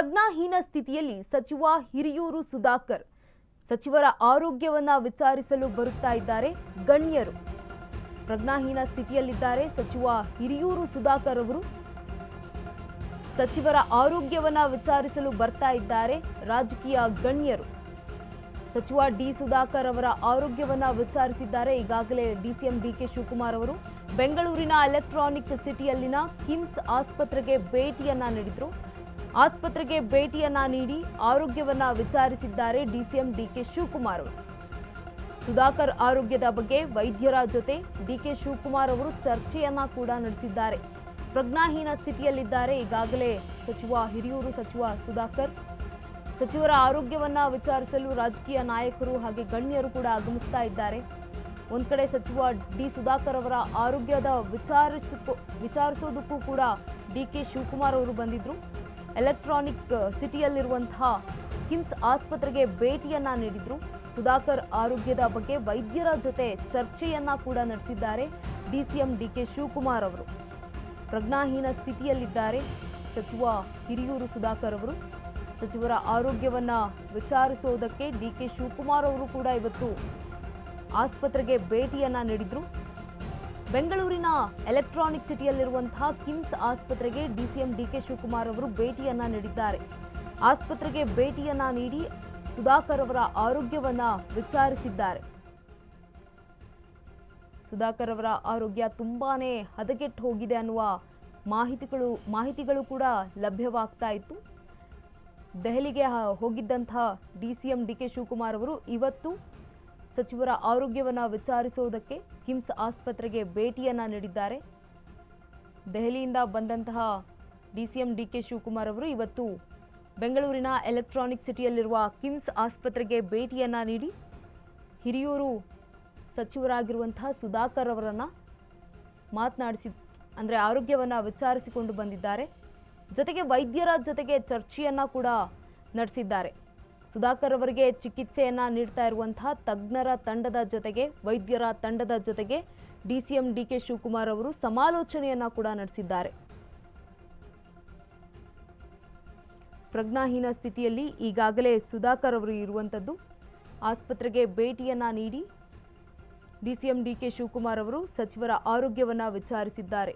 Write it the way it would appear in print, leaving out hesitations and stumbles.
ಪ್ರಜ್ಞಾಹೀನ ಸ್ಥಿತಿಯಲ್ಲಿ ಸಚಿವ ಹಿರಿಯೂರು ಸುಧಾಕರ್ ಸಚಿವರ ಆರೋಗ್ಯವನ್ನ ವಿಚಾರಿಸಲು ಬರುತ್ತಾ ಇದ್ದಾರೆ ಗಣ್ಯರು. ಪ್ರಜ್ಞಾಹೀನ ಸ್ಥಿತಿಯಲ್ಲಿದ್ದಾರೆ ಸಚಿವ ಹಿರಿಯೂರು ಸುಧಾಕರ್ ಅವರು. ಸಚಿವರ ಆರೋಗ್ಯವನ್ನ ವಿಚಾರಿಸಲು ಬರ್ತಾ ಇದ್ದಾರೆ ರಾಜಕೀಯ ಗಣ್ಯರು. ಸಚಿವ ಡಿ ಸುಧಾಕರ್ ಅವರ ಆರೋಗ್ಯವನ್ನ ವಿಚಾರಿಸಿದ್ದಾರೆ. ಈಗಾಗಲೇ ಡಿಸಿಎಂ ಡಿಕೆ ಶಿವಕುಮಾರ್ ಅವರು ಬೆಂಗಳೂರಿನ ಎಲೆಕ್ಟ್ರಾನಿಕ್ ಸಿಟಿಯಲ್ಲಿನ ಕಿಮ್ಸ್ ಆಸ್ಪತ್ರೆಗೆ ಭೇಟಿಯನ್ನ ನೀಡಿದ್ರು. ಆಸ್ಪತ್ರೆಗೆ ಭೇಟಿಯನ್ನ ನೀಡಿ ಆರೋಗ್ಯವನ್ನ ವಿಚಾರಿಸಿದ್ದಾರೆ ಡಿಸಿಎಂ ಡಿಕೆ ಶಿವಕುಮಾರ್ ಅವರು. ಸುಧಾಕರ್ ಆರೋಗ್ಯದ ಬಗ್ಗೆ ವೈದ್ಯರ ಜೊತೆ ಡಿಕೆ ಶಿವಕುಮಾರ್ ಅವರು ಚರ್ಚೆಯನ್ನ ಕೂಡ ನಡೆಸಿದ್ದಾರೆ. ಪ್ರಜ್ಞಾಹೀನ ಸ್ಥಿತಿಯಲ್ಲಿದ್ದಾರೆ ಈಗಾಗಲೇ ಸಚಿವ ಹಿರಿಯೂರು ಸಚಿವ ಸುಧಾಕರ್. ಸಚಿವರ ಆರೋಗ್ಯವನ್ನ ವಿಚಾರಿಸಲು ರಾಜಕೀಯ ನಾಯಕರು ಹಾಗೆ ಗಣ್ಯರು ಕೂಡ ಆಗಮಿಸ್ತಾ ಇದ್ದಾರೆ. ಒಂದ್ ಕಡೆ ಸಚಿವ ಡಿ ಸುಧಾಕರ್ ಅವರ ಆರೋಗ್ಯದ ವಿಚಾರಿಸೋದಕ್ಕೂ ಕೂಡ ಡಿಕೆ ಶಿವಕುಮಾರ್ ಅವರು ಬಂದಿದ್ರು. ಎಲೆಕ್ಟ್ರಾನಿಕ್ ಸಿಟಿಯಲ್ಲಿರುವಂತಹ ಕಿಮ್ಸ್ ಆಸ್ಪತ್ರೆಗೆ ಭೇಟಿಯನ್ನ ನೀಡಿದ್ರು. ಸುಧಾಕರ್ ಆರೋಗ್ಯದ ಬಗ್ಗೆ ವೈದ್ಯರ ಜೊತೆ ಚರ್ಚೆಯನ್ನ ಕೂಡ ನಡೆಸಿದ್ದಾರೆ ಡಿಸಿಎಂ ಡಿಕೆ ಶಿವಕುಮಾರ್ ಅವರು. ಪ್ರಜ್ಞಾಹೀನ ಸ್ಥಿತಿಯಲ್ಲಿದ್ದಾರೆ ಸಚಿವ ಹಿರಿಯೂರು ಸುಧಾಕರ್ ಅವರು. ಸಚಿವರ ಆರೋಗ್ಯವನ್ನ ವಿಚಾರಿಸೋದಕ್ಕೆ ಡಿಕೆ ಶಿವಕುಮಾರ್ ಅವರು ಕೂಡ ಇವತ್ತು ಆಸ್ಪತ್ರೆಗೆ ಭೇಟಿಯನ್ನ ನೀಡಿದ್ರು. ಬೆಂಗಳೂರಿನ ಎಲೆಕ್ಟ್ರಾನಿಕ್ ಸಿಟಿಯಲ್ಲಿರುವಂತಹ ಕಿಮ್ಸ್ ಆಸ್ಪತ್ರೆಗೆ ಡಿಸಿಎಂ ಡಿಕೆ ಶಿವಕುಮಾರ್ ಅವರು ಭೇಟಿಯನ್ನ ನೀಡಿದ್ದಾರೆ. ಆಸ್ಪತ್ರೆಗೆ ಭೇಟಿಯನ್ನ ನೀಡಿ ಸುಧಾಕರ್ ಅವರ ಆರೋಗ್ಯವನ್ನ ವಿಚಾರಿಸಿದ್ದಾರೆ. ಸುಧಾಕರ್ ಅವರ ಆರೋಗ್ಯ ತುಂಬಾನೇ ಹದಗೆಟ್ಟು ಹೋಗಿದೆ ಅನ್ನುವ ಮಾಹಿತಿಗಳು ಕೂಡ ಲಭ್ಯವಾಗ್ತಾ ಇತ್ತು. ದೆಹಲಿಗೆ ಹೋಗಿದ್ದಂತಹ ಡಿಸಿಎಂ ಡಿಕೆ ಶಿವಕುಮಾರ್ ಅವರು ಇವತ್ತು ಸಚಿವರ ಆರೋಗ್ಯವನ್ನ ವಿಚಾರಿಸುವುದಕ್ಕೆ ಕಿಮ್ಸ್ ಆಸ್ಪತ್ರೆಗೆ ಭೇಟಿಯನ್ನ ನೀಡಿದ್ದಾರೆ. ದೆಹಲಿಯಿಂದ ಬಂದಂತಹ ಡಿಸಿಎಂ ಡಿಕೆ ಶಿವಕುಮಾರ್ ಅವರು ಇವತ್ತು ಬೆಂಗಳೂರಿನ ಎಲೆಕ್ಟ್ರಾನಿಕ್ ಸಿಟಿಯಲ್ಲಿರುವ ಕಿಮ್ಸ್ ಆಸ್ಪತ್ರೆಗೆ ಭೇಟಿಯನ್ನ ನೀಡಿ ಹಿರಿಯೂರು ಸಚಿವರಾಗಿರುವಂತಹ ಸುಧಾಕರ್ ಅವರನ್ನ ಆರೋಗ್ಯವನ್ನ ವಿಚಾರಿಸಿಕೊಂಡು ಬಂದಿದ್ದಾರೆ. ಜೊತೆಗೆ ವೈದ್ಯರ ಜೊತೆಗೆ ಚರ್ಚೆಯನ್ನ ಕೂಡ ನಡೆಸಿದ್ದಾರೆ. ಸುಧಾಕರ್ ಅವರಿಗೆ ಚಿಕಿತ್ಸೆಯನ್ನ ನೀಡ್ತಾ ಇರುವಂತಹ ತಜ್ಞರ ತಂಡದ ಜೊತೆಗೆ ವೈದ್ಯರ ತಂಡದ ಜೊತೆಗೆ ಡಿಸಿಎಂ ಡಿಕೆ ಶಿವಕುಮಾರ್ ಅವರು ಸಮಾಲೋಚನೆಯನ್ನ ಕೂಡ ನಡೆಸಿದ್ದಾರೆ. ಪ್ರಜ್ಞಾಹೀನ ಸ್ಥಿತಿಯಲ್ಲಿ ಈಗಾಗಲೇ ಸುಧಾಕರ್ ಅವರು ಇರುವಂಥದ್ದು. ಆಸ್ಪತ್ರೆಗೆ ಭೇಟಿಯನ್ನ ನೀಡಿ ಡಿಸಿಎಂ ಡಿಕೆ ಶಿವಕುಮಾರ್ ಅವರು ಸಚಿವರ ಆರೋಗ್ಯವನ್ನ ವಿಚಾರಿಸಿದ್ದಾರೆ.